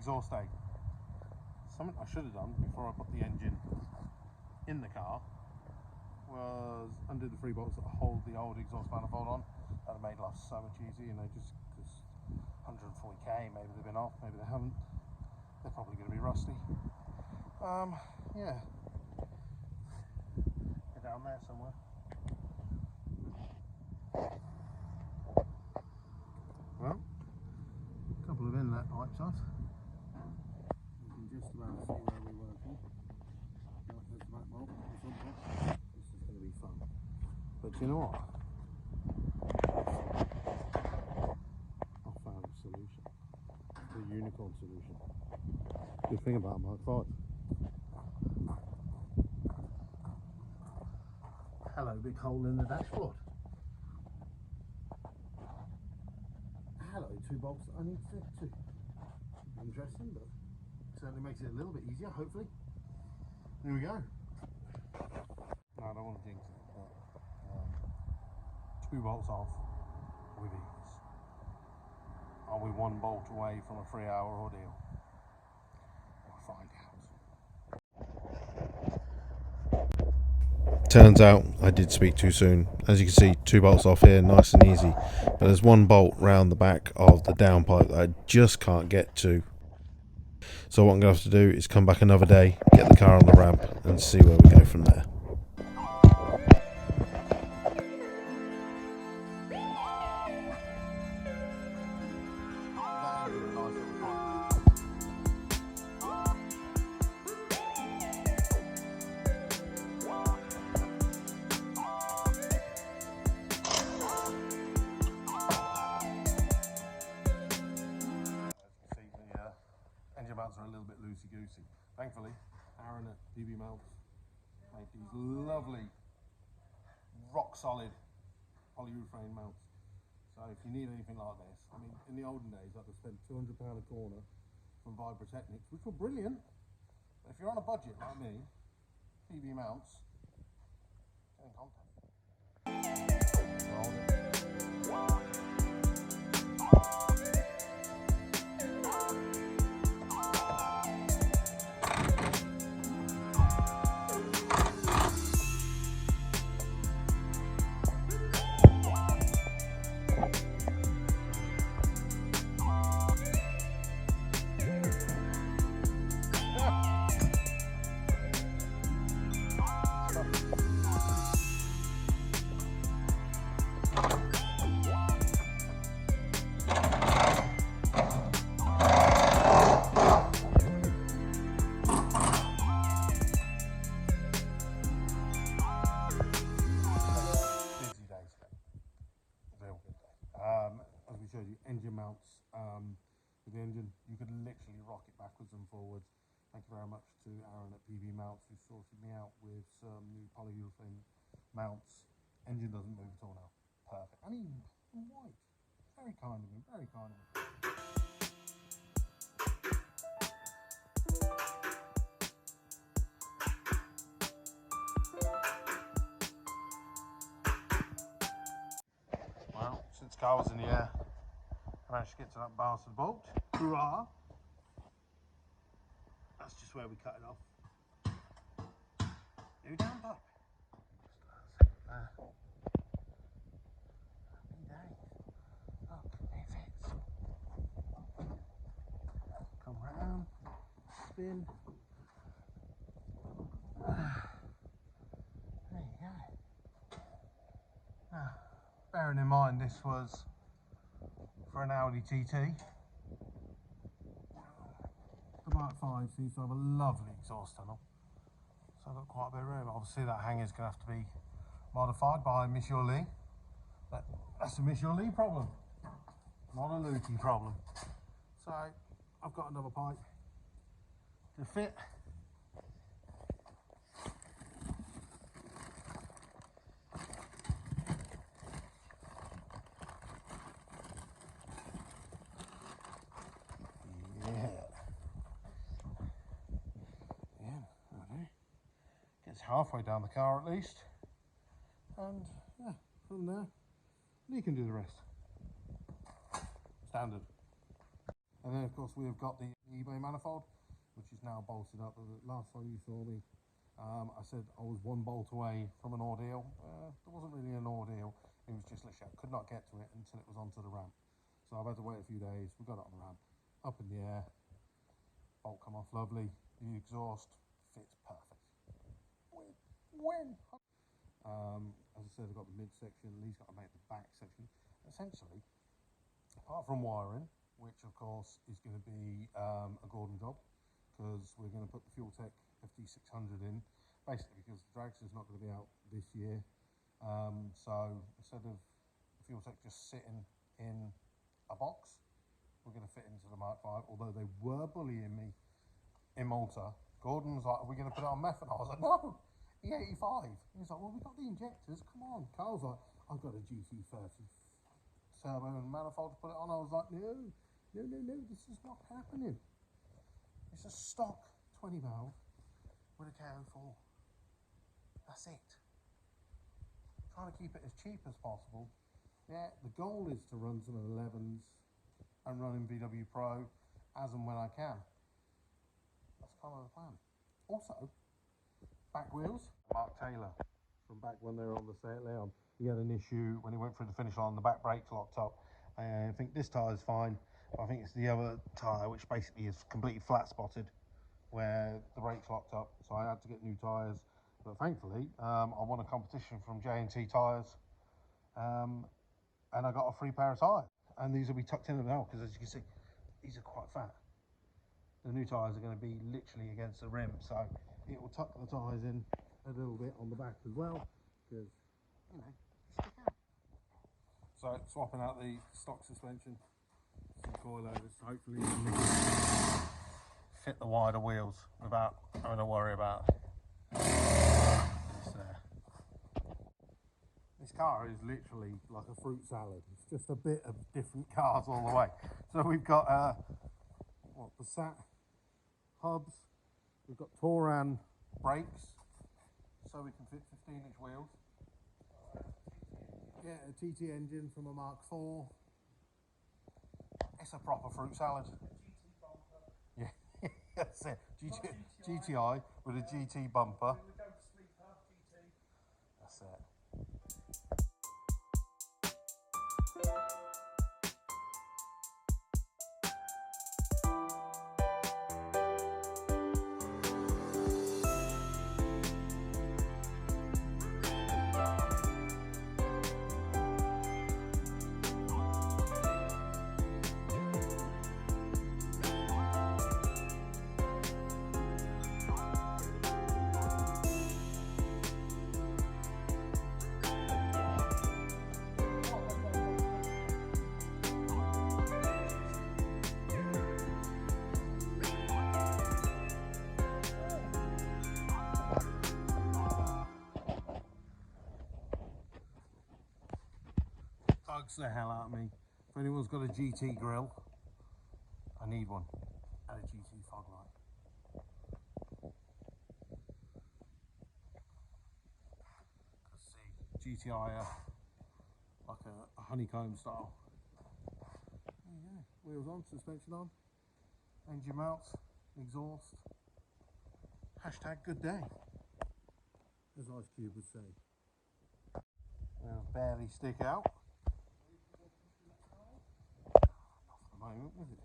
exhaust egg. Something I should have done before I put the engine in the car was undo the 3 bolts that hold the old exhaust manifold on. That would have made life so much easier, you know, just because 140k, maybe they've been off, maybe they haven't. They're probably going to be rusty. Yeah. They're down there somewhere. Well, a couple of inlet pipes off. You can just about see where we're working. There's the back bolt, the front bolt. This is going to be fun. But you know what? I found a solution. The unicorn solution. Good thing about Mk5. Hello, big hole in the dashboard. Hello, 2 bolts that I need to fit to. Interesting, but certainly makes it a little bit easier, hopefully. Here we go. No, I don't want to jinx it, but 2 bolts off with ease. Are we 1 bolt away from a 3-hour ordeal? We'll find out. Turns out I did speak too soon. As you can see, 2 bolts off here, nice and easy. But there's 1 bolt round the back of the downpipe that I just can't get to. So what I'm going to have to do is come back another day, get the car on the ramp and see where we go from there. Mounts are a little bit loosey-goosey. Thankfully, Aaron at PB Mounts made these lovely, rock-solid polyurethane mounts. So if you need anything like this, I mean, in the olden days, I'd have spent £200 a corner from Vibrotechnics, which were brilliant. But if you're on a budget like me, PB Mounts, get in contact. Roll it. Showed you engine mounts with the engine. You could literally rock it backwards and forwards. Thank you very much to Aaron at PB Mounts who sorted me out with some new polyurethane mounts. Engine doesn't move at all now. Perfect. And even white. Very kind of him, very kind of him. Well, since the car was in the air, I managed to get to that bastard bolt. Hurrah! That's just where we cut it off. Go down, Bob. Happy days. Look, it fits. Come round, spin. There you go. Now, bearing in mind this was for an Audi TT. The Mk5 seems to have a lovely exhaust tunnel, so I've got quite a bit of room. Obviously that hanger's going to have to be modified by Monsieur Lee, but that's a Monsieur Lee problem, not a Lukey problem. So I've got another pipe to fit. Halfway down the car at least, and yeah, from there Lee can do the rest. Standard. And then of course we've got the eBay manifold, which is now bolted up. The last time you saw me, I said I was one bolt away from an ordeal. There wasn't really an ordeal, it was just literally I could not get to it until it was onto the ramp. So I've had to wait a few days. We got it on the ramp, up in the air, bolt come off lovely, the exhaust fits perfect. When? As I said, I've got the midsection, Lee's got to make the back section. Essentially, apart from wiring, which of course is going to be a Gordon job, because we're going to put the Fuel-Tech FD600 in, basically because the dragster's not going to be out this year. So instead of the Fuel-Tech just sitting in a box, we're going to fit into the Mark 5, although they were bullying me in Malta. Gordon was like, are we going to put it on methanol? I was like, no, E85. He was like, well, we've got the injectors, come on. Carl's like, I've got a GT30 turbo and manifold to put it on. I was like, no, this is not happening. It's a stock 20 valve with a KO4. That's it. Trying to keep it as cheap as possible. Yeah, the goal is to run some 11s and run in VW Pro as and when I can. That's kind of the plan. Also, back wheels. Mark Taylor, from back when they were on the St. Leon, he had an issue when he went through the finish line, the back brakes locked up. I think this tyre is fine, but I think it's the other tyre which basically is completely flat spotted where the brakes locked up, so I had to get new tyres. But thankfully, I won a competition from J&T Tyres, and I got a free pair of tyres. And these will be tucked in now, because as you can see, these are quite fat. The new tyres are going to be literally against the rim, so it will tuck the tyres in a little bit on the back as well, because, you know, stick out. So swapping out the stock suspension, some coilovers, hopefully we can fit the wider wheels without having to worry about this there. This car is literally like a fruit salad. It's just a bit of different cars all the way. So we've got Passat hubs, we've got Touran brakes, so we can fit 15-inch wheels. Yeah, a TT engine from a Mark 4. It's a proper fruit salad. Yeah, that's it. GTI with a GT bumper. That's it. Bugs the hell out of me. If anyone's got a GT grill, I need one, and a GT fog light. See, GTI like a honeycomb style. There you go. Wheels on, suspension on, engine mounts, exhaust. Hashtag good day, as Ice Cube would say. They'll barely stick out. Not for the moment, was it?